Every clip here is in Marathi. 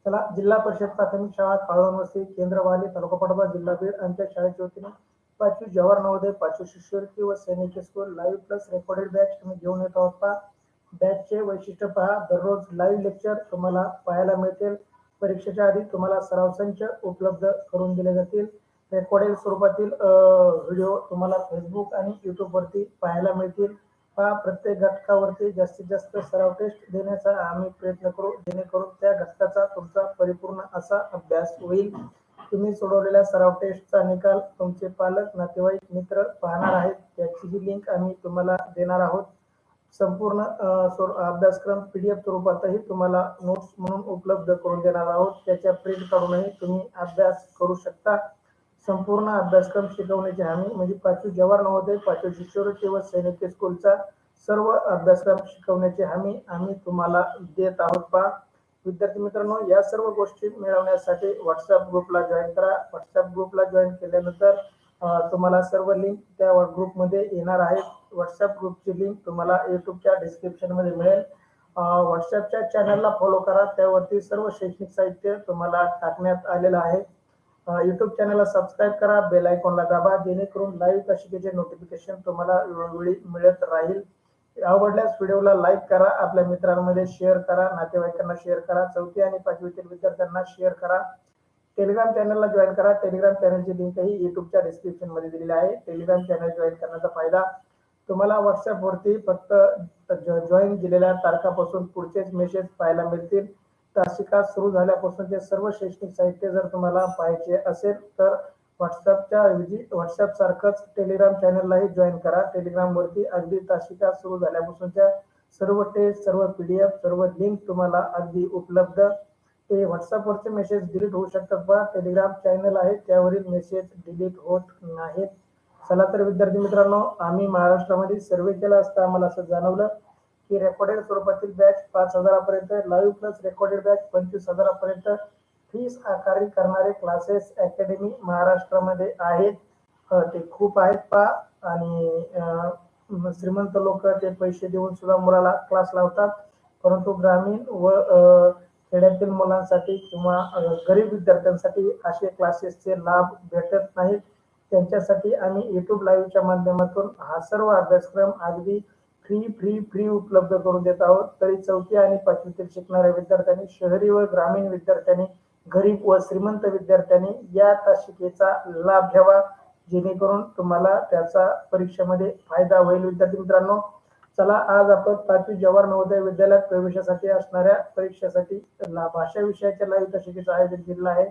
चला, जिल्हा परिषद प्राथमिक शाळा काळवणवस्ती केंद्रवाली तालुका पाटोदा जिल्हा बीड आमच्या शाळेच्या वतीने 5वी जवाहर नवोदय 5वी शिष्यवृत्ती व सैनिक school live plus recorded batch तुम्ही घेऊन येत आहोत पहा. बॅचचे वैशिष्ट्य पहा. दररोज लाईव्ह लेक्चर तुम्हाला पाहायला मिळतील. परीक्षेच्या आधी तुम्हाला सराव संच उपलब्ध करून दिले जातील. रेकॉर्डेड स्वरूपातील व्हिडिओ तुम्हाला फेसबुक आणि युट्यूब वरती पाहायला मिळतील. प्रत्येक घटकावरती जास्तीत जास्त सराव टेस्ट देण्याचा आम्ही प्रयत्न करू, जेणेकरून त्या घटकाचा तुमचा परिपूर्ण असा अभ्यास होईल. तुम्ही सोडवलेल्या सराव टेस्टचा निकाल तुमचे पालक, नातेवाईक, मित्र पाहणार आहेत. त्याची जी लिंक आम्ही तुम्हाला देणार आहोत. संपूर्ण अभ्यासक्रम PDF स्वरूपातही तुम्हाला नोट्स म्हणून उपलब्ध करून देणार आहोत. त्याच्या प्रिंट काढूनही तुम्ही अभ्यास करू शकता. संपूर्ण अभ्यासक्रम शिकवण्याची हमी म्हणजे 5वी जवाहर नवोदय 5वी शिष्यवृत्ती व सैनिक स्कूलचा सर्व अभ्यासक्रम शिकवण्याची हमी आम्ही तुम्हाला देत आहोत पहा. विद्यार्थी मित्रांनो, या सर्व गोष्टी मिळवण्यासाठी व्हॉट्सअप ग्रुपला जॉईन करा. व्हॉट्सअप ग्रुपला जॉईन केल्यानंतर तुम्हाला सर्व लिंक त्या ग्रुपमध्ये येणार आहेत. व्हॉट्सअप ग्रुपची लिंक तुम्हाला युट्यूबच्या डिस्क्रिप्शन मध्ये मिळेल. व्हॉट्सअपच्या चॅनलला फॉलो करा. त्यावरती सर्व शैक्षणिक साहित्य तुम्हाला टाकण्यात आलेलं आहे. युट्यूब चॅनलला सबस्क्राईब करा, बेल आयकॉनला दाबा, जेणेकरून लाईव्ह तासिकेचे नोटिफिकेशन तुम्हाला वेळोवेळी मिळत राहील. आवडल्यास व्हिडिओला लाईक करा, आपल्या मित्रांमध्ये शेअर करा, नातेवाईकांना शेअर करा, 4थी आणि 5वीतील विद्यार्थ्यांना शेअर करा. टेलिग्राम चॅनलला जॉईन करा. टेलिग्राम चॅनलची लिंकही युट्यूबच्या डिस्क्रिप्शन मध्ये दिलेली आहे. टेलिग्राम चॅनल जॉईन करण्याचा फायदा, तुम्हाला व्हॉट्सअप वरती फक्त जॉईन दिलेल्या तारखापासून पुढचेच मेसेज पाहायला मिळतील. तासिका सुरू झाल्यापासूनचे सर्व शैक्षणिक साहित्य जर तुम्हाला पाहायचे असेल तर व्हॉट्सअप सारखंच टेलिग्राम चॅनललाही जॉईन करा. टेलिग्राम वरती अगदी तासिका सुरू झाल्यापासूनच्या सर्व टेस्ट, सर्व PDF, सर्व लिंक तुम्हाला अगदी उपलब्ध. ते व्हॉट्सअप वरचे मेसेज डिलीट होऊ शकतात पहा. टेलिग्राम चॅनल आहे त्यावरील मेसेज डिलीट होत नाहीत. चला तर विद्यार्थी मित्रांनो, आम्ही महाराष्ट्रामध्ये सर्वे केला असता आम्हाला असं जाणवलं की रेकॉर्डेड स्वरूपातील बॅच 5,000 पर्यंत, लाईव्ह प्लस रेकॉर्डेड बॅच 25,000 पर्यंत फीस आकारणी करणारे क्लासेस अकॅडमी महाराष्ट्रामध्ये आहेत. ते खूप आहेत पहा. आणि श्रीमंत लोक ते पैसे देऊन सुद्धा मुलाला क्लास लावतात, परंतु ग्रामीण व खेड्यातील मुलांसाठी किंवा गरीब विद्यार्थ्यांसाठी असे क्लासेसचे लाभ भेटत नाहीत. त्यांच्यासाठी आम्ही युट्यूब लाईव्हच्या माध्यमातून हा सर्व अभ्यासक्रम अगदी फ्री उपलब्ध करून देत आहोत. तरी 4थी आणि 5वीतील शिकणाऱ्या विद्यार्थ्यांनी, शहरी व ग्रामीण विद्यार्थ्यांनी, गरीब व श्रीमंत विद्यार्थ्यांनी या तासिकेचा लाभ घ्यावा, जेणेकरून तुम्हाला त्याचा परीक्षेमध्ये फायदा होईल. विद्यार्थी मित्रांनो, चला आज आपण 5वी जवाहर नवोदय विद्यालयात प्रवेशासाठी असणाऱ्या परीक्षेसाठी भाषा विषयाच्या लाईव्ह तासिकेचं आयोजन केलेलं आहे.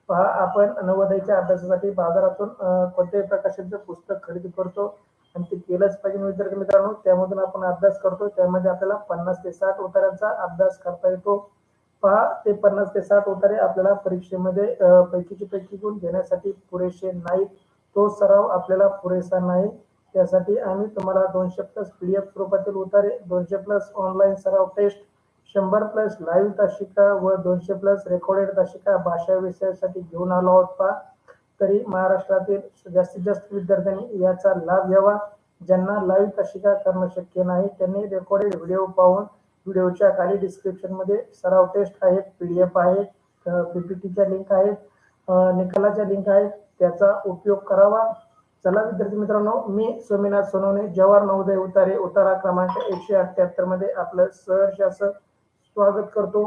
पहा, आपण नवोदयच्या अभ्यासासाठी बाजारातून कोणत्याही प्रकाशनचं पुस्तक खरेदी करतो आणि ते केलंच पाहिजे विद्यार्थी मित्रांनो. त्यामधून आपण अभ्यास करतो. त्यामध्ये आपल्याला 50 ते 60 उतार्यांचा अभ्यास करता येतो. पहा, ते 50 ते 60 उतारे आपल्याला परीक्षेमध्ये पैकीचे पैकी गुण घेण्यासाठी पुरेसे नाहीत. तो सराव आपल्याला पुरेसा नाही. त्यासाठी आम्ही तुम्हाला 200+ PDF स्वरूपातील उतारे, 200+ ऑनलाईन सराव टेस्ट, 100+ लाईव्ह तासिका व 200+ रेकॉर्डेड तासिका भाषा विषयासाठी घेऊन आलो आहोत पहा. तरी महाराष्ट्रातील जास्तीत जास्त विद्यार्थ्यांनी याचा लाभ घ्यावा. ज्यांना लाईव्ह तासिका करणं शक्य नाही त्यांनी रेकॉर्डेड व्हिडिओ पाहून, व्हिडिओच्या खाली डिस्क्रिप्शन मध्ये सराव टेस्ट आहेत, PDF आहेत, PPTच्या लिंक आहेत, निकालाच्या लिंक आहेत, त्याचा उपयोग करावा. चला विद्यार्थी मित्रांनो, मी स्वामीनाथ सोनवणे, जवाहर नवोदय उतारे उतारा क्रमांक 178 मध्ये आपलं सहर्ष असं स्वागत करतो.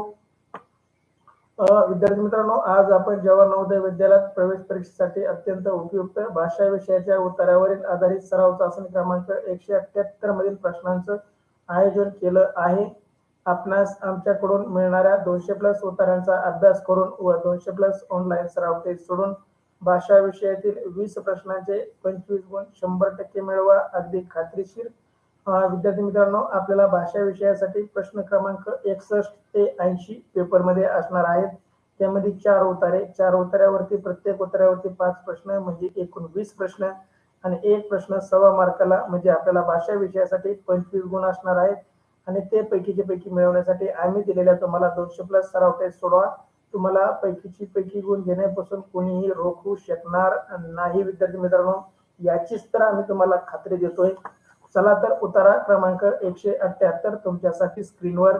विद्यार्थी मित्रांनो, आज आपण जवाहर नवोदय विद्यालयात प्रवेश परीक्षेसाठी अत्यंत उपयुक्त भाषा विषयाच्या उत्तरावरील आधारित सराव चाचणी क्रमांक 178 मधील प्रश्नांचं आयोजन केलं आहे. आपणास आमच्याकडून मिळणाऱ्या 200+ उत्तरांचा अभ्यास करून व 200+ ऑनलाईन सराव टेस्ट सोडून भाषा विषयातील 20 प्रश्नांचे 25 गुण 100% मिळवा, अगदी खात्रीशीर. विद्यार्थी मित्रांनो, आपल्याला भाषा विषयासाठी प्रश्न क्रमांक 61 ते 80 पेपरमध्ये असणार आहेत. त्यामध्ये 4 उतारे, 4 उतार्यावरती प्रत्येक उतार्यावरती 5 प्रश्न म्हणजे एकूण 20 प्रश्न आणि एक प्रश्न 1.25 मार्काला, म्हणजे आपल्याला भाषा विषयासाठी 25 गुण असणार आहेत. आणि ते पैकीचे पैकी मिळवण्यासाठी आम्ही दिलेल्या तुम्हाला 200+ सराव टेस्ट सोडवा. तुम्हाला पैकीची पैकी गुण घेण्यापासून कोणीही रोखू शकणार नाही विद्यार्थी मित्रांनो, याचीच तर आम्ही तुम्हाला खात्री देतोय. चला तर उतारा क्रमांक 178 तुमच्यासाठी स्क्रीनवर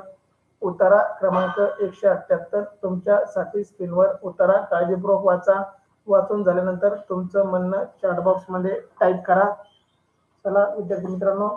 उतारा क्रमांक 178 तुमच्यासाठी स्क्रीनवर उतारा काळजीपूर्वक वाचा. वाचून झाल्यानंतर तुमचं म्हणणं चॅट बॉक्स मध्ये टाईप करा. चला विद्यार्थी मित्रांनो,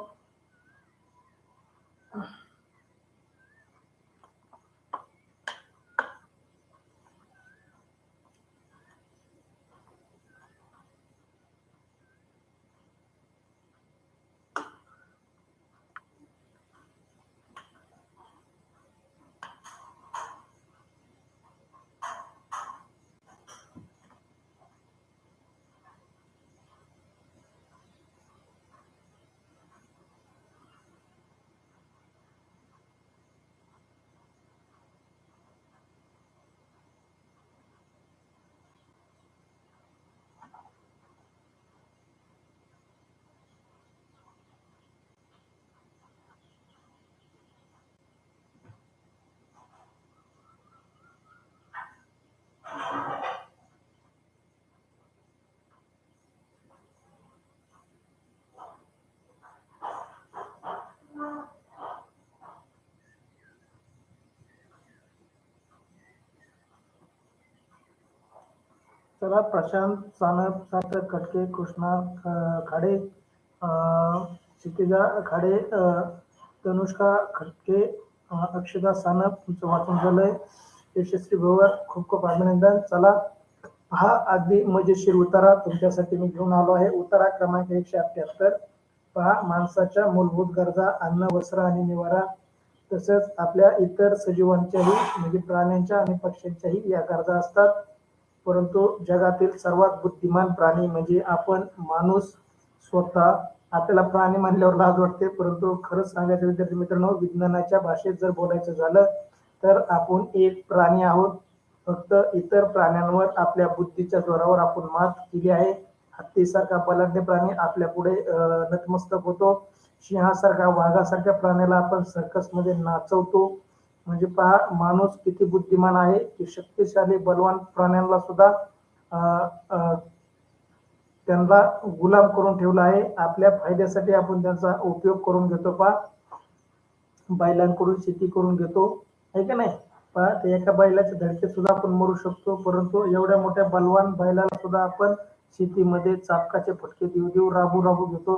चला प्रशांत सानप, सार्थक खटके, कृष्णा खाडे, क्षितिजा खाडे, तनुष्का खटके, अक्षदा सानप तुमचं वाचून झालंय. यशस्वी भवर, खूप खूप अभिनंदन. चला हा अगदी मजेशीर उतारा तुमच्यासाठी मी घेऊन आलो आहे. उतारा क्रमांक 178. पहा, माणसाच्या मूलभूत गरजा अन्न, वस्त्र आणि निवारा तसंच आपल्या इतर सजीवांच्याही म्हणजे प्राण्यांच्या आणि पक्ष्यांच्याही या गरजा असतात. परंतु जगातील सर्वात बुद्धिमान प्राणी म्हणजे आपण माणूस स्वतः. आपल्याला प्राणी म्हणल्यावर लाज वाटते, परंतु खरंच सांगायचं विद्यार्थी मित्रांनो, विज्ञानाच्या भाषेत जर बोलायचं झालं तर आपण एक प्राणी आहोत. फक्त इतर प्राण्यांवर आपल्या बुद्धीच्या जोरावर आपण मात केली आहे. हत्तीसारखा बलाढ्य प्राणी आपल्या पुढे नतमस्तक होतो. सिंहासारखा, वाघासारख्या प्राण्याला आपण सर्कस मध्ये नाचवतो. म्हणजे पहा, माणूस किती बुद्धिमान आहे की शक्तिशाली बलवान प्राण्यांना सुद्धा त्यांना गुलाम करून ठेवला आहे. आपल्या फायद्यासाठी आपण त्यांचा उपयोग करून घेतो. पहा, बैलांकडून शेती करून घेतो, आहे का नाही. पहा, ते एका बैलाच्या धडकेत सुद्धा आपण मरू शकतो, परंतु एवढ्या मोठ्या बलवान बैलाला सुद्धा आपण शेतीमध्ये चापकाचे फटके देऊ देऊ राबू राबू घेतो.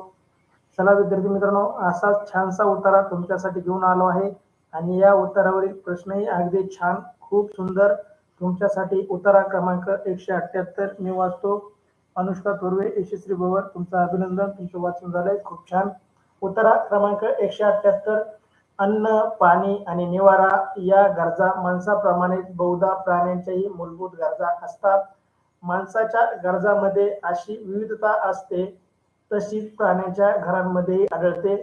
चला विद्यार्थी मित्रांनो, असा छानसा उतारा तुमच्यासाठी घेऊन आलो आहे आणि या उतारावरील प्रश्नही अगदी छान, खूप सुंदर तुमच्यासाठी. उतारा क्रमांक 178 मी वाचतो. अनुष्का थोरवे, यशस्वी भवर तुमचं अभिनंदन, तुमचं वाचन झालंय, खूप छान. उतारा क्रमांक 178. अन्न, पाणी आणि निवारा या गरजा माणसाप्रमाणे बहुधा प्राण्यांच्याही मूलभूत गरजा असतात. माणसाच्या गरजांमध्ये अशी विविधता असते तशीच प्राण्यांच्या घरांमध्ये आढळते.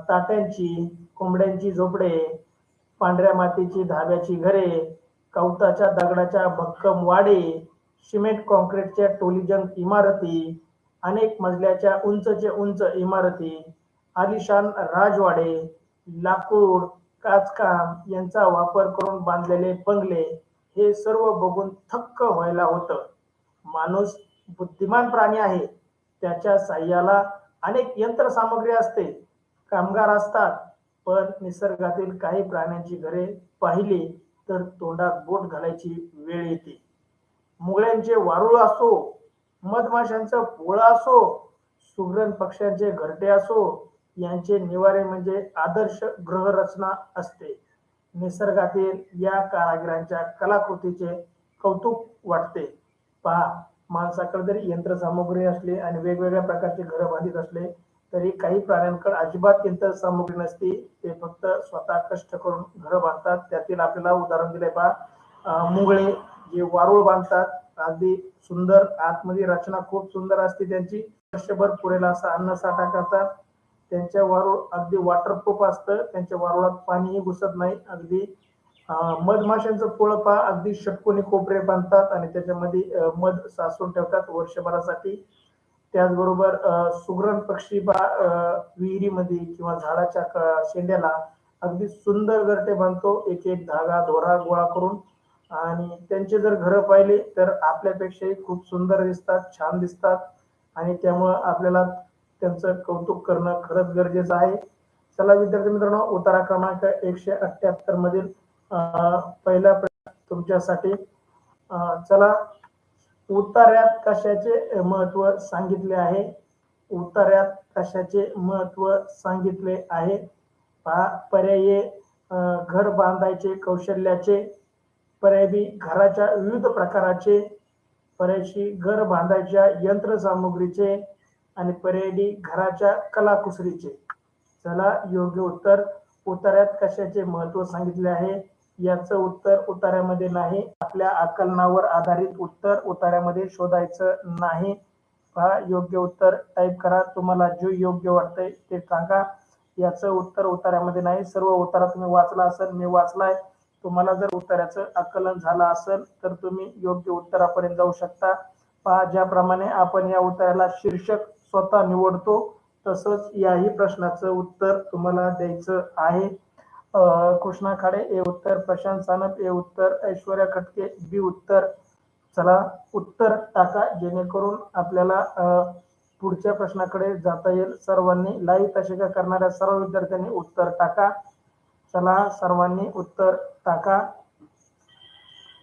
ताट्यांची, कोंबड्यांची झोपडे, पांढऱ्या मातीची धाब्याची घरे, कवताच्या दगडाच्या भक्कम वाडे, सिमेंट कॉन्क्रीटच्या टोलीजंग इमारती, अनेक मजल्याच्या उंचचे उंच इमारती, आलिशान राजवाडे, लाकूड, काचकाम यांचा वापर करून बांधलेले बंगले, हे सर्व बघून थक्क व्हायला होतं. माणूस बुद्धिमान प्राणी आहे. त्याच्या साह्याला अनेक यंत्रसामग्री असते, कामगार असतात, पण निसर्गातील काही प्राण्यांची घरे पाहिली तर तोंडात बोट घालायची वेळ येते. मुंगळ्यांचे वारुळ असो, मधमाशांचं पोळं असो, सुगरण पक्ष्यांचे घरटे असो, यांचे निवारे म्हणजे आदर्श गृहरचना असते. निसर्गातील या कारागिरांच्या कलाकृतीचे कौतुक वाटते. पहा, माणसाकडे जरी यंत्रसामुग्री असली आणि वेगवेगळ्या प्रकारचे घर बांधित असले तरी काही प्राण्यांकडे अजिबात यंत्रसामुग्री नसती. ते फक्त स्वतः कष्ट करून घर बांधतात. त्यातील आपल्याला उदाहरण दिले. पहा, मुंगळे जे वारुळ बांधतात, अगदी सुंदर, आतमध्ये रचना खूप सुंदर असते त्यांची. वर्षभर पुरेला असा अन्न साठा करतात. त्यांच्या वारुळ अगदी वॉटरप्रूफ असतं, त्यांच्या वारुळात पाणीही घुसत नाही. अगदी मधमाशांचं पोळं पहा, अगदी षटकोनी कोपरे बांधतात आणि त्याच्यामध्ये मध साचून ठेवतात वर्षभरासाठी. त्याचबरोबर सुगरण पक्षी विहिरीमध्ये किंवा झाडाच्या शेंड्याला अगदी सुंदर घरटे बांधतो, एक एक धागा दोरा गोळा करून. आणि त्यांचे जर घरं पाहिले तर आपल्यापेक्षाही खूप सुंदर दिसतात, छान दिसतात आणि त्यामुळं आपल्याला त्यांचं कौतुक करणं खरंच गरजेचं आहे. चला विद्यार्थी मित्रांनो, उतारा क्रमांक 178 मधील पहिला प्रश्न तुमच्यासाठी. चला, उतार्यात कशाचे महत्व सांगितले आहे? उतार्यात कशाचे महत्व सांगितले आहे? पहा, पर्याय घर बांधायचे कौशल्याचे, पर्याय बी घराच्या विविध प्रकाराचे, पर्याय सी घर बांधायच्या यंत्रसामुग्रीचे आणि पर्याय डी घराच्या कलाकुसरीचे. चला, योग्य उत्तर उतार्यात कशाचे महत्व सांगितले आहे याचं उत्तर उतार्यामध्ये नाही. आपल्या आकलनावर आधारित उत्तर उतार्यामध्ये शोधायचं नाही. पहा, योग्य उत्तर टाईप करा. तुम्हाला जे योग्य वाटतंय ते सांगा. याचं उत्तर उतार्यामध्ये नाही. सर्व उतारा तुम्ही वाचला असेल, मी वाचलाय. तुम्हाला जर उतार्याचं आकलन झालं असेल तर तुम्ही योग्य उत्तरापर्यंत जाऊ शकता. पहा, ज्याप्रमाणे आपण या उतार्याला शीर्षक स्वतः निवडतो तसंच याही प्रश्नाचं उत्तर तुम्हाला द्यायचं आहे. कृष्णा खाडे ए उत्तर, प्रशांत सानप ए उत्तर, ऐश्वर्या खटके बी उत्तर. चला, उत्तर टाका जेणेकरून आपल्याला पुढच्या प्रश्नाकडे जाता येईल. सर्वांनी लाईव्ह तासिका करणाऱ्या सर्व विद्यार्थ्यांनी उत्तर टाका. चला, सर्वांनी उत्तर टाका.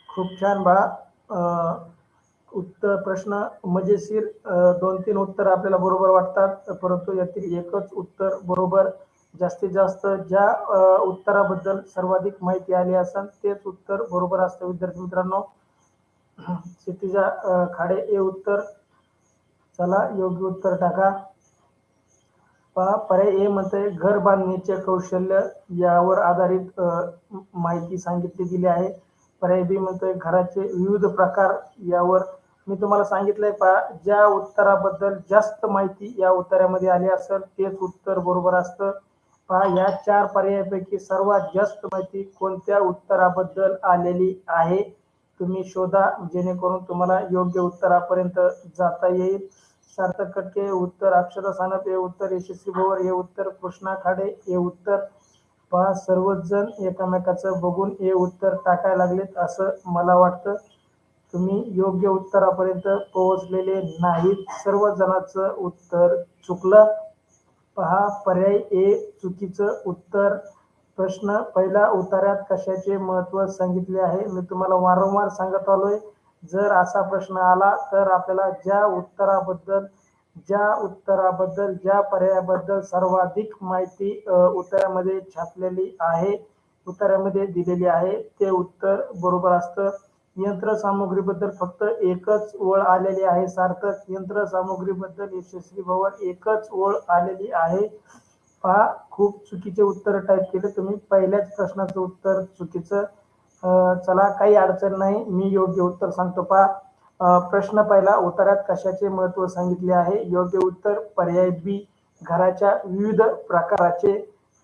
खूप छान बा. उत्तर प्रश्न मजेशीर. 2-3 उत्तर आपल्याला बरोबर वाटतात, परंतु यातील एकच उत्तर बरोबर. जास्तीत जास्त ज्या उत्तराबद्दल सर्वाधिक माहिती आली असेल तेच उत्तर बरोबर असतं विद्यार्थी मित्रांनो. क्षितिजा खाडे ए उत्तर. चला, योग्य उत्तर टाका. पहा, पर्याय ए म्हणते घर बांधण्याचे कौशल्य यावर आधारित माहिती सांगितली गेली आहे. पर्याय बी म्हणतोय घराचे विविध प्रकार यावर. मी तुम्हाला सांगितलंय, पहा, ज्या उत्तराबद्दल जास्त माहिती या उत्तरामध्ये आली असेल तेच उत्तर बरोबर असतं. पहा, या 4 पर्यायापैकी सर्वात जास्त माहिती कोणत्या उत्तराबद्दल आलेली आहे तुम्ही शोधा, जेणेकरून तुम्हाला योग्य उत्तरापर्यंत जाता येईल. सार्थक कटके उत्तर, अक्षता सानप हे उत्तर, यशस्वी भवर हे उत्तर, कृष्णा खाडे हे उत्तर. पहा, सर्वच जण एकमेकाचं बघून हे उत्तर टाकायला लागलेत असं मला वाटतं. तुम्ही योग्य उत्तरापर्यंत पोहोचलेले नाहीत. सर्व जणांचं उत्तर चुकलं. पहा, पर्याय ए चुकीचं उत्तर. प्रश्न पहिला, उतार्यात कशाचे महत्व सांगितले आहे? मी तुम्हाला वारंवार सांगत आलोय, जर असा प्रश्न आला तर आपल्याला ज्या उत्तराबद्दल ज्या पर्यायाबद्दल सर्वाधिक माहिती उत्तरामध्ये छापलेली आहे, उत्तरामध्ये दिलेली आहे, ते उत्तर बरोबर असतं. यंत्रसामुग्रीबद्दल फक्त एकच ओळ आलेली आहे. सार्थक. यंत्रसामुग्रीबद्दल यशस्वी भवर एकच ओळ आलेली आहे. पहा, खूप चुकीचे उत्तर टाईप केले तुम्ही. पहिल्याच प्रश्नाचं उत्तर चुकीचं. चला, काही अडचण नाही, मी योग्य उत्तर सांगतो. पहा, प्रश्न पहिला, उतार्यात कशाचे महत्व सांगितले आहे? योग्य उत्तर पर्याय बी घराच्या विविध प्रकाराचे.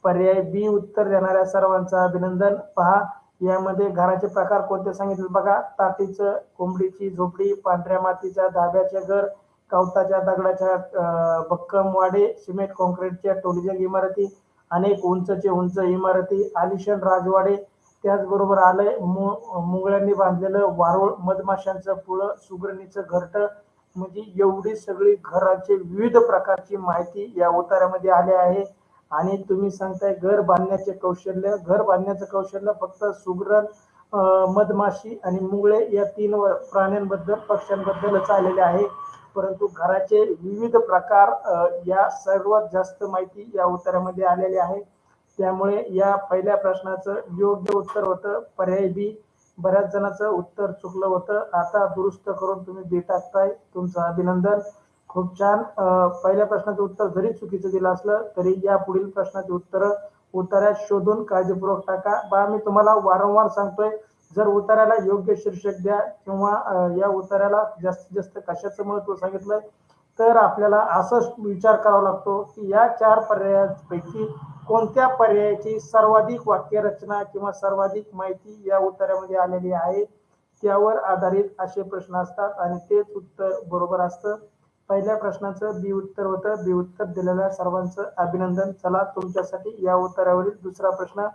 पर्याय बी उत्तर देणाऱ्या सर्वांचं अभिनंदन. पहा, यामध्ये घराचे प्रकार कोणते सांगितले बघा. ताटीचं, कोंबडीची झोपडी, पांढऱ्या मातीच्या धाब्याचे घर, कवताच्या दगडाच्या भक्कम वाडे, सिमेंट कॉन्क्रीटच्या टोलीजंग इमारती, अनेक उंचचे उंच इमारती, आलिशान राजवाडे, त्याचबरोबर आलंय मुंगळ्यांनी बांधलेलं वारुळ, मधमाशांचं पुळं, सुगरणीचं घरटं. म्हणजे एवढी सगळी घराचे विविध प्रकारची माहिती या उतार्यामध्ये आली आहे. आणि तुम्ही सांगताय घर बांधण्याचे कौशल्य. घर बांधण्याचं कौशल्य फक्त सुगरण, मधमाशी आणि मुंगळे या 3 प्राण्यांबद्दल, पक्ष्यांबद्दलच आलेले आहे. परंतु घराचे विविध प्रकार या सर्वात जास्त माहिती या उत्तरामध्ये आलेली आहे. त्यामुळे या पहिल्या प्रश्नाचं योग्य उत्तर होतं पर्याय बी. बऱ्याच जणांचं उत्तर चुकलं होतं. आता दुरुस्त करून तुम्ही बी टाकताय, तुमचं अभिनंदन. खूप छान. पहिल्या प्रश्नाचं उत्तर जरी चुकीचं दिलं असलं तरी या पुढील प्रश्नाचे उत्तर उतार्यात शोधून काळजीपूर्वक टाका. बा, मी तुम्हाला वारंवार सांगतोय, जर उतार्याला योग्य शीर्षक द्या किंवा या उतार्याला जास्तीत जास्त कशाचं महत्व सांगितलंय तर आपल्याला असं विचार करावा लागतो की या 4 पर्यायांपैकी कोणत्या पर्यायाची सर्वाधिक वाक्यरचना किंवा सर्वाधिक माहिती या उत्तरामध्ये आलेली आहे, त्यावर आधारित असे प्रश्न असतात आणि तेच उत्तर बरोबर असतं. पहिल्या प्रश्नाचं बी उत्तर होतं. बी उत्तर दिलेल्या सर्वांचं अभिनंदन. चला, तुमच्यासाठी या उत्तरावरील दुसरा प्रश्न.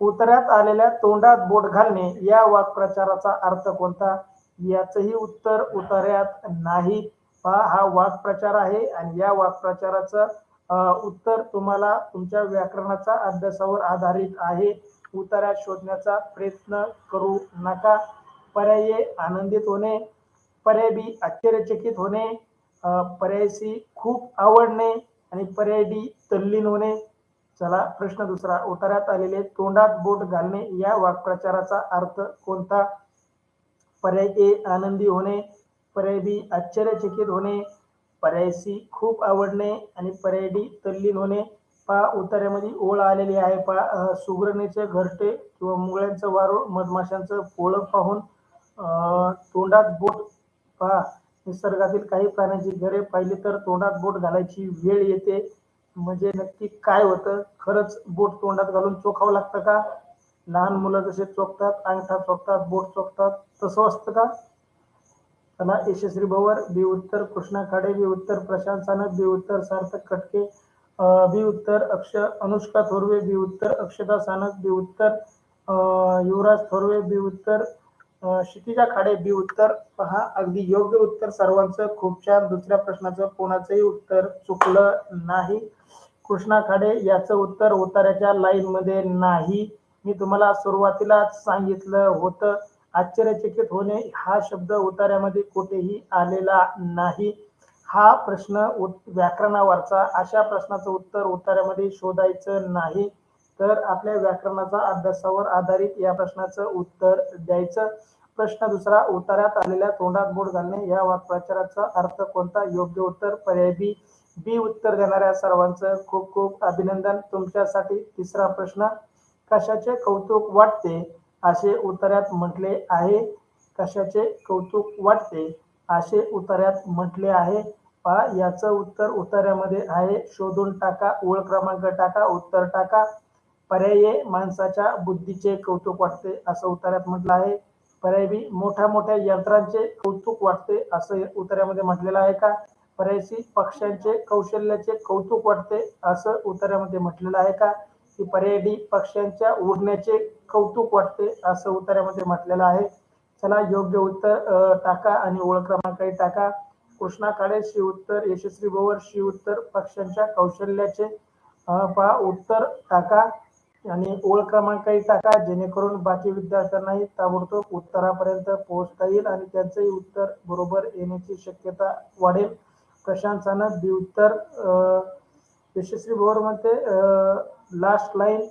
उत्तरात आलेल्या तोंडात बोट घालणे या वाक्प्रचाराचा अर्थ कोणता? याचंही उत्तर उतार्यात नाही. पहा, हा वाक्प्रचार आहे आणि या वाक्प्रचाराचं उत्तर तुम्हाला तुमच्या व्याकरणाचा अभ्यासावर आधारित आहे. उत्तरात शोधण्याचा प्रयत्न करू नका. पर्याय ए आनंदित होणे, पर्याय बी आश्चर्यचकित होणे, पर्याय सी खूप आवडणे आणि पर्याय डी तल्लीन होणे. चला प्रश्न दुसरा. उत्तरात आलेले तोंडात बोट घालणे या वाक्प्रचाराचा अर्थ कोणता? पर्याय ए आनंदी होणे, पर्याय बी आश्चर्यचकित होणे, पर्याय सी खूप आवडणे आणि पर्याय डी तल्लीन होणे. पहा उत्तरामध्ये ओळ आलेली आहे. पहा सुगरणीचे घरटे किंवा मुंगळ्यांचं वारूळ, मधमाशांचं पोळं पाहून तोंडात बोट. पहा निसर्गातील काही प्राण्यांची घरे पाहिली तर तोंडात बोट घालायची वेळ येते. म्हणजे नक्की काय होतं? खरंच बोट तोंडात घालून चोखावं लागतं का? लहान मुलं जसे चोखतात, अंगठा चोखतात, बोट चोखतात, तसं असतं का? चला यशस्वी भवर बी उत्तर, कृष्णा खाडे बी उत्तर, प्रशांत सानप बी उत्तर, सार्थक खटके बी उत्तर, अनुष्का थोरवे बी उत्तर, अक्षता सानप बी उत्तर, युवराज थोरवे बी उत्तर, क्षितिजा खाडे बी उत्तर. पहा अगदी योग्य उत्तर सर्वांचं. खूप छान. दुसऱ्या प्रश्नाचं कोणाचंही उत्तर चुकलं नाही. कृष्णा खाडे याचं उत्तर उतार्याच्या लाईन मध्ये नाही. मी तुम्हाला सुरुवातीलाच सांगितलं होतं आश्चर्यचकित होणे हा शब्द उतार्यामध्ये कुठेही आलेला नाही. हा प्रश्न व्याकरणावरचा. अशा प्रश्नाचं उत्तर उतार्यामध्ये शोधायचं नाही, तर आपल्या व्याकरणाचा अभ्यासावर आधारित या प्रश्नाचं उत्तर द्यायचं. प्रश्न दुसरा. उतार्यात आलेल्या तोंडात बोट घालणे या वाक्प्रचाराचा अर्थ कोणता? योग्य उत्तर पर्याय बी. बी उत्तर देणाऱ्या सर्वांचं खूप खूप अभिनंदन. तुमच्यासाठी तिसरा प्रश्न. कशाचे कौतुक वाटते असे उतार्यात म्हटले आहे? कशाचे कौतुक वाटते असे उतार्यात म्हटले आहे? पहा याचं उत्तर उतार्यामध्ये आहे. शोधून टाका. ओळ क्रमांक टाका, उत्तर टाका. पर्याय ए माणसाच्या बुद्धीचे कौतुक वाटते असं उतार्यात म्हटलं आहे. पर्याय बी मोठ्या मोठ्या यंत्रांचे कौतुक वाटते असं उतार्यामध्ये म्हटलेलं आहे का? पर्याय सी पक्ष्यांचे कौशल्याचे कौतुक वाटते असं उतार्यामध्ये म्हटलेलं आहे का? की पर्याय डी पक्ष्यांच्या उडण्याचे कौतुक वाटते असं उतार्यामध्ये म्हटलेलं आहे. चला योग्य उत्तर टाका आणि ओळ क्रमांकही टाका. कृष्णा काळे शी उत्तर, यशस्वी भवर शी उत्तर, पक्ष्यांच्या कौशल्याचे पहा उत्तर टाका आणि ओळ क्रमांकही टाका, जेणेकरून बाकी विद्यार्थ्यांनाही ताबडतोब उत्तरापर्यंत पोहोचता येईल आणि त्यांचंही उत्तर बरोबर येण्याची शक्यता वाढेल. प्रशांत सानप बी उत्तर, यशस्वी भवर मध्ये लास्ट लाईन.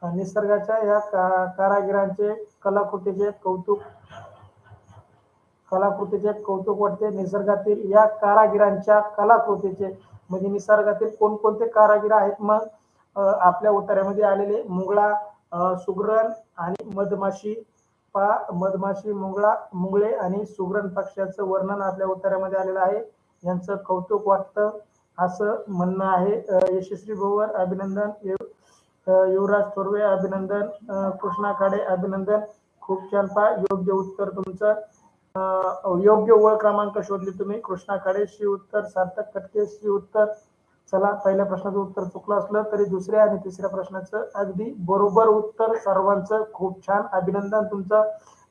निसर्गाच्या या कारागिरांचे कलाकृतीचे कौतुक वाटते. निसर्गातील या कारागिरांच्या कलाकृतीचे म्हणजे निसर्गातील कोणकोणते कारागीर आहेत? मग आपल्या उतार्यामध्ये आलेले मुंगळा, सुगरण आणि मधमाशी. पहा मधमाशी, मुंगळे आणि सुगरण पक्ष्याचं वर्णन आपल्या उतार्यामध्ये आलेलं आहे. यांचं कौतुक वाटतं असं म्हणणं आहे. यशस्वी भवर अभिनंदन, युवराज थोरवे अभिनंदन, कृष्णा खाडे अभिनंदन. खूप छान. पहा योग्य उत्तर तुमचं. योग्य ओळ क्रमांक शोधली तुम्ही. कृष्णा खाडे शी उत्तर, सार्थक खटके शी उत्तर. चला पहिल्या प्रश्नाचं उत्तर चुकलं असलं तरी दुसऱ्या आणि तिसऱ्या प्रश्नाचं अगदी बरोबर उत्तर. सर्वांचं खूप छान अभिनंदन तुमचं.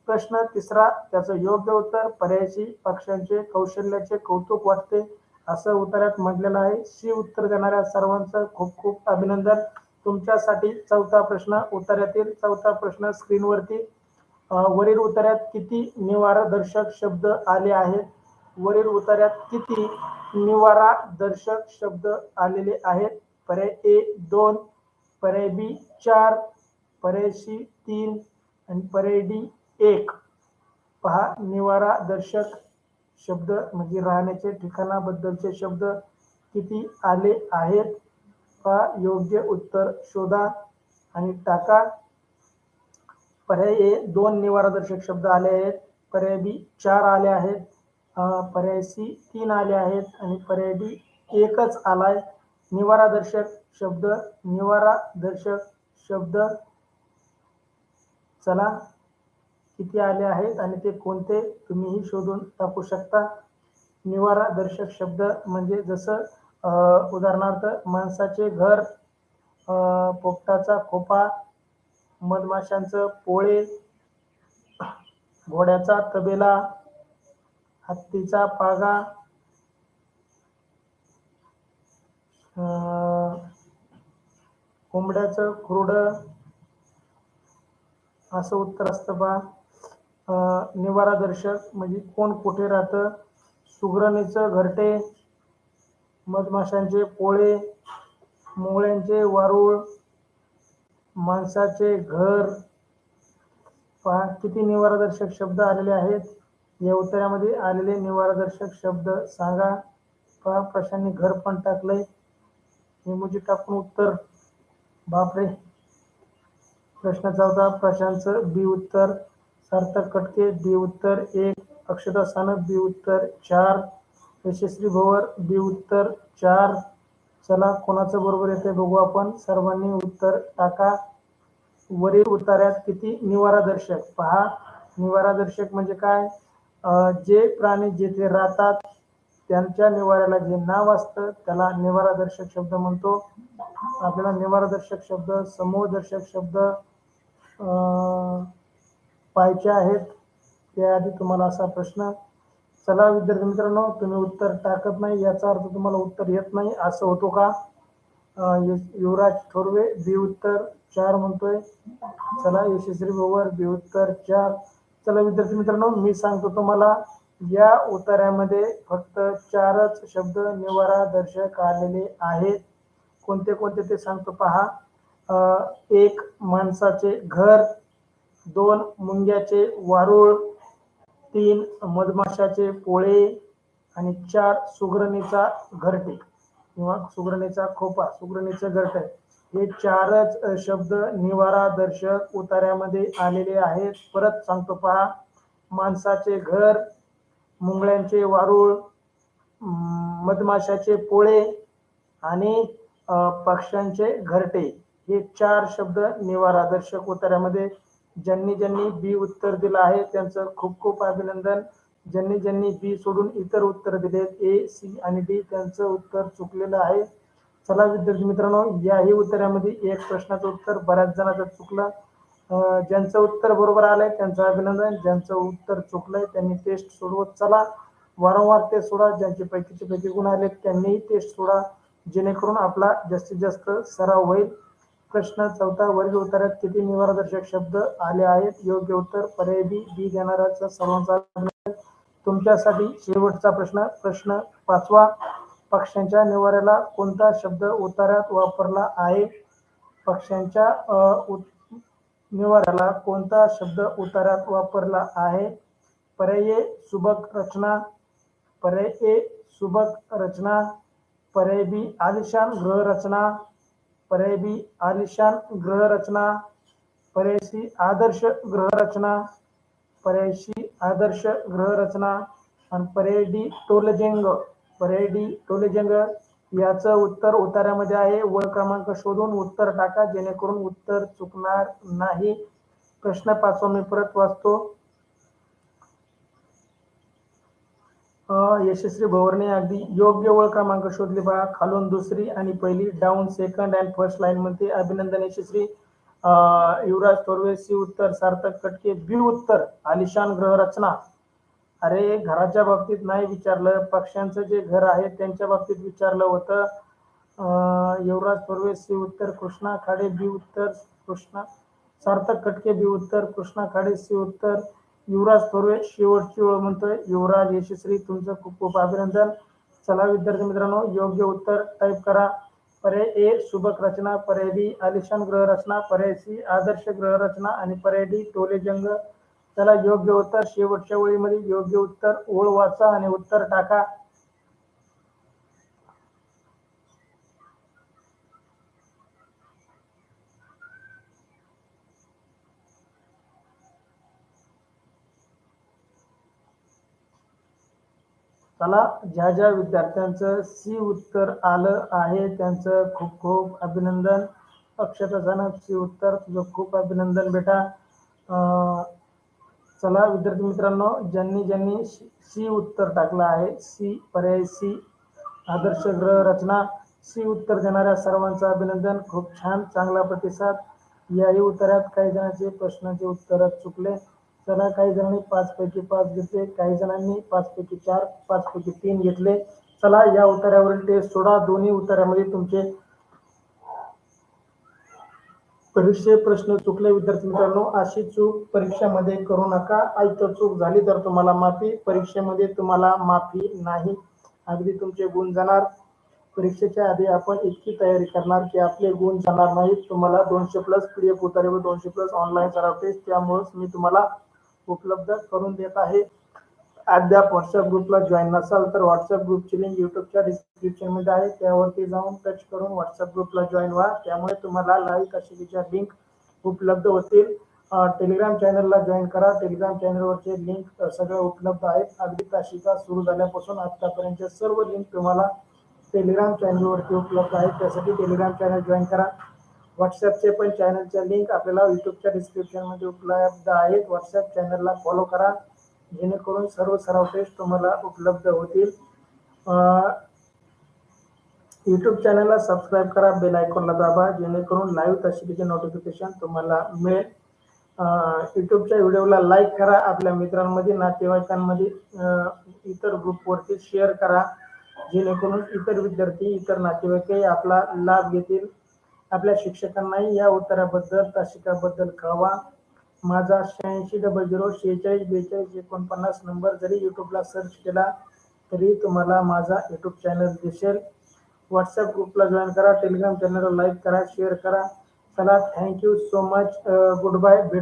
प्रश्न तिसरा त्याचं योग्य उत्तर पर्यायची पक्ष्यांचे कौशल्याचे कौतुक वाटते असं उत्तरात म्हटलेलं आहे. शी उत्तर देणाऱ्या सर्वांचं खूप खूप अभिनंदन. तुमच्यासाठी चौथा प्रश्न. उत्तरातील चौथा प्रश्न स्क्रीनवरती. वरील उत्तरात किती निवारदर्शक शब्द आले आहेत? वरील उत्तरात किती निवारदर्शक शब्द आलेले आहेत? पर्याय ए 2, पर्याय बी 4, पर्याय सी 3 आणि पर्याय डी 1. पहा निवारदर्शक शब्द म्हणजे राहण्याचे ठिकाणाबद्दलचे शब्द किती आले आहेत? पहा योग्य उत्तर शोधा आणि टाका. पर्याय ए 2 निवारदर्शक शब्द आले आहेत, पर्याय बी 4 आले आहेत, पर्याय सी 3 आले आहेत आणि पर्याय डी 1च आलाय. निवारदर्शक शब्द चला किती आले आहेत आणि ते कोणते तुम्हीही शोधून टाकू शकता. निवारदर्शक शब्द म्हणजे जसं उदाहरणार्थ माणसाचे घर, पोपटाचा खोपा, मधमाशांचं पोळे, घोड्याचा तबेला, हत्तीचा पागा, कोंबड्याचं खुरडं असं उत्तर असतं बा. निवारादर्शक म्हणजे कोण कुठे राहतं. सुगरणीचं घरटे, मधमाशांचे पोळे, मुंगळ्यांचे वारूळ, माणसाचे घर. पहा किती निवारादर्शक शब्द आलेले आहेत. या उत्तरामध्ये आलेले निवारादर्शक शब्द सांगा. पहा प्रशांनी घर पण टाकलंय. इमोजी टाकून उत्तर. बापरे. प्रश्न 14 प्रशांतचं बी उत्तर. सार्थक कटके बी उत्तर 1. अक्षता सानप बी उत्तर 4. यशस्वी भवर बी उत्तर 4. चला कोणाचं बरोबर येते बघू आपण. सर्वांनी उत्तर टाका. वरील उतार्यात किती निवारादर्शक. पहा निवारादर्शक म्हणजे काय. जे प्राणी जेथे राहतात त्यांच्या निवाऱ्याला जे नाव असतं त्याला निवारादर्शक शब्द म्हणतो. आपल्याला निवारादर्शक शब्द, समूहदर्शक शब्द पाहायचे आहेत. त्याआधी तुम्हाला असा प्रश्न. चला विद्यार्थी मित्रांनो, तुम्ही उत्तर टाकत नाही याचा अर्थ तुम्हाला उत्तर येत नाही असं होतो का. युवराज थोरवे बी उत्तर 4 म्हणतोय. चला यशस्वी भवर बी उत्तर 4. चला विद्यार्थी मित्रांनो, मी सांगतो तुम्हाला या उत्तरामध्ये फक्त 4च शब्द निवारादर्शक आलेले आहेत. कोणते कोणते ते सांगतो पहा. 1 माणसाचे घर, 2 मुंग्याचे वारूळ, 3 मधमाशाचे पोळे आणि 4 सुगरणीचा घरटे किंवा सुगरणीचा खोपा, सुगरणीचं घरटे. हे 4च शब्द निवारादर्शक उतार्यामध्ये आलेले आहेत. परत सांगतो पहा. माणसाचे घर, मुंगळ्यांचे वारूळ, मधमाशाचे पोळे आणि पक्ष्यांचे घरटे हे 4 शब्द निवारादर्शक उतार्यामध्ये. ज्यांनी ज्यांनी बी उत्तर दिलं आहे त्यांचं खूप खूप अभिनंदन. ज्यांनी ज्यांनी बी सोडून इतर उत्तर दिले ए, सी आणि डी त्यांचं उत्तर चुकलेलं आहे. चला विद्यार्थी मित्रांनो, याही उत्तरामध्ये एक प्रश्नाचं उत्तर बऱ्याच जणांचं चुकलं. ज्यांचं उत्तर बरोबर आलंय त्यांचं अभिनंदन. ज्यांचं उत्तर चुकलंय त्यांनी टेस्ट सोडवत चला. वारंवार टेस्ट सोडा. ज्यांचे पैकीचे पैकी गुण आले त्यांनीही टेस्ट सोडा, जेणेकरून आपला जास्तीत जास्त सराव होईल. प्रश्न 14 वरील उत्तरात किती निवारादर्शक शब्द आले आहेत. योग्य उत्तर पर्याय बी. बी देणाऱ्याचा सर्वांचा अभिनंदन. तुमच्यासाठी शेवटचा प्रश्न. प्रश्न 5वा. पक्ष्यांच्या निवाऱ्याला कोणता शब्द उतार्यात वापरला आहे. पक्ष्यांच्या निवाऱ्याला कोणता शब्द उतार्यात वापरला आहे. पर्याय ए सुबक रचना, पर्याय ए सुबक रचना, पर्याय बी आलिशान गृहरचना, पर्याय बी आलिशान गृहरचना, पर्याय सी आदर्श गृहरचना, पर्याय सी आदर्श गृहरचना आणि पर्याय डी टोलेजंग. पर्याय डी टोलेजंग. याचं उत्तर उतार्यामध्ये आहे. वळ क्रमांक शोधून उत्तर टाका जेणेकरून उत्तर चुकणार नाही. प्रश्न 5वा मी परत वाचतो. यशस्वी भवरने अगदी योग्य वळ क्रमांक शोधले पहा. खालून दुसरी आणि पहिली, down second and first line मध्ये. अभिनंदन यशस्वी. युवराज थोरवे सी उत्तर. सार्थक कटके बी उत्तर आलिशान गृहरचना. अरे घराच्या बाबतीत नाही विचारलं, पक्ष्यांचं जे घर आहे त्यांच्या बाबतीत विचारलं होतं. युवराज थोरवे सी उत्तर. कृष्णा खाडे बी उत्तर. कृष्णा सार्थक कटके बी उत्तर. कृष्णा खाडे सी उत्तर. युवराज थोरवे शेवटची ओळ म्हणतोय. युवराज यशस्वी तुमचं खूप खूप अभिनंदन. चला विद्यार्थी मित्रांनो, योग्य उत्तर टाईप करा. पर्याय ए सुबक रचना, पर्याय बी आलिशान गृहरचना, पर्याय सी आदर्श गृहरचना आणि पर्याय डी टोलेजंग. चला योग्य उत्तर शेवटच्या ओळीमध्ये योग्य उत्तर ओळ वाचा आणि उत्तर टाका. चला ज्या ज्या विद्यार्थ्यांचं सी उत्तर आलं आहे त्यांचं खूप खूप अभिनंदन. अक्षता सानप सी उत्तर. तुझं खूप अभिनंदन बेटा. चला विद्यार्थी मित्रांनो, ज्यांनी ज्यांनी सी उत्तर टाकलं आहे, सी पर्याय सी आदर्श गृह रचना, सी उत्तर देणाऱ्या सर्वांचं अभिनंदन. खूप छान, चांगला प्रतिसाद. याही उत्तरात काही जणांचे प्रश्नाचे उत्तर चुकले. चला काही जणांनी 5 पैकी 5 घेतले, काही जणांनी 5 पैकी 4, 5 पैकी 3 घेतले. चला या उत्तरावरील टेस्ट सोडा. दोन्ही उत्तरामध्ये तुमचे परीक्षे प्रश्न चुकले विद्यार्थी मित्रांनो, अशी चूक परीक्षेमध्ये करू नका. ऐकत चूक झाली तर तुम्हाला माफी, परीक्षेमध्ये तुम्हाला माफी नाही. अगदी तुमचे गुण जाणार. परीक्षेच्या आधी आपण इतकी तयारी करणार की आपले गुण जाणार नाहीत. तुम्हाला 200+ PDF उतारे व 200+ ऑनलाईन सराव टेस्ट त्यामुळेच मी तुम्हाला उपलब्ध करून देत आहे. अद्याप व्हॉट्सअप ग्रुपला जॉईन नसाल तर व्हॉट्सअप ग्रुपची लिंक युट्यूबच्या डिस्क्रिप्शन मध्ये आहे. त्यावरती जाऊन टच करून व्हॉट्सअप ग्रुपला जॉईन व्हा. त्यामुळे तुम्हाला लाईव्ह तासिकेच्या लिंक उपलब्ध होतील. टेलिग्राम चॅनलला जॉईन करा. टेलिग्राम चॅनलवरचे लिंक सगळे उपलब्ध आहेत. अगदी तासिका सुरू झाल्यापासून आतापर्यंत सर्व लिंक तुम्हाला टेलिग्राम चॅनलवरती उपलब्ध आहेत. त्यासाठी टेलिग्राम चॅनल जॉईन करा. व्हॉट्सअपचे पण चॅनलच्या लिंक आपल्याला युट्यूबच्या डिस्क्रिप्शनमध्ये उपलब्ध आहेत. व्हॉट्सअप चॅनलला फॉलो करा जेणेकरून सर्व सराव टेस्ट तुम्हाला उपलब्ध होतील. यूट्यूब चॅनलला सबस्क्राईब करा, बेल आयकॉनला दाबा जेणेकरून लाईव्ह तासिकेचे नोटिफिकेशन तुम्हाला मिळेल. यूट्यूबच्या व्हिडिओला लाईक करा. आपल्या मित्रांमध्ये, नातेवाईकांमध्ये, इतर ग्रुपवरती शेअर करा जेणेकरून इतर विद्यार्थी, इतर नातेवाईकही आपला लाभ घेतील. आपल्या शिक्षकांनाही या उत्तराबद्दल, तासिकाबद्दल कळवा. माझा 8600464249 नंबर जरी यूट्यूबला सर्च केला तरी तुम्हाला माझा यूट्यूब चॅनल दिसेल. व्हॉट्सअप ग्रुपला जॉईन करा. टेलिग्राम चॅनलला लाईक करा, शेअर करा. चला, thank you so much. Good bye. भेटू